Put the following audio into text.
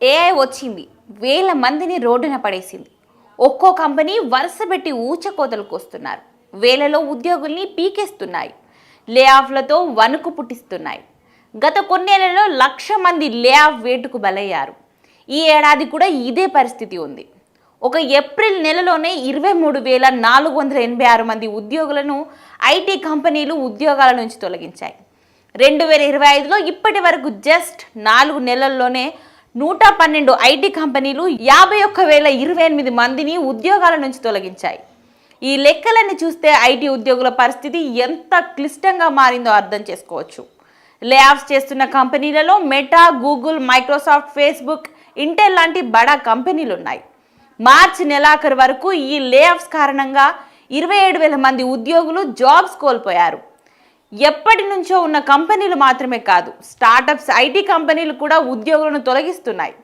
AI వచ్చింది, వేల మందిని రోడ్డున పడేసింది. ఒక్కో కంపెనీ వరుసపెట్టి ఊచకోతలకు వస్తున్నారు. వేలలో ఉద్యోగుల్ని పీకేస్తున్నాయి. లే ఆఫ్లతో వణుకు పుట్టిస్తున్నాయి. గత కొన్నేళ్లలో 1,00,000 మంది లే ఆఫ్ వేటుకు బలయ్యారు. ఈ ఏడాది కూడా ఇదే పరిస్థితి ఉంది. ఒక ఏప్రిల్ నెలలోనే 23,486 మంది ఉద్యోగులను ఐటీ కంపెనీలు ఉద్యోగాల నుంచి తొలగించాయి. 2025లో ఇప్పటి వరకు జస్ట్ 4 నెలల్లోనే 112 ఐటీ కంపెనీలు 51,028 మందిని ఉద్యోగాల నుంచి తొలగించాయి. ఈ లెక్కలన్నీ చూస్తే ఐటీ ఉద్యోగుల పరిస్థితి ఎంత క్లిష్టంగా మారిందో అర్థం చేసుకోవచ్చు. లే ఆఫ్స్ చేస్తున్న కంపెనీలలో meta, Google, Microsoft, Facebook, Intel లాంటి బడా కంపెనీలు ఉన్నాయి. మార్చి నెలాఖరు వరకు ఈ లే ఆఫ్స్ కారణంగా 27,000 మంది ఉద్యోగులు జాబ్స్ కోల్పోయారు. ఎప్పటి నుంచో ఉన్న కంపెనీలు మాత్రమే కాదు, స్టార్టప్స్, ఐటీ కంపెనీలు కూడా ఉద్యోగులను తొలగిస్తున్నాయి.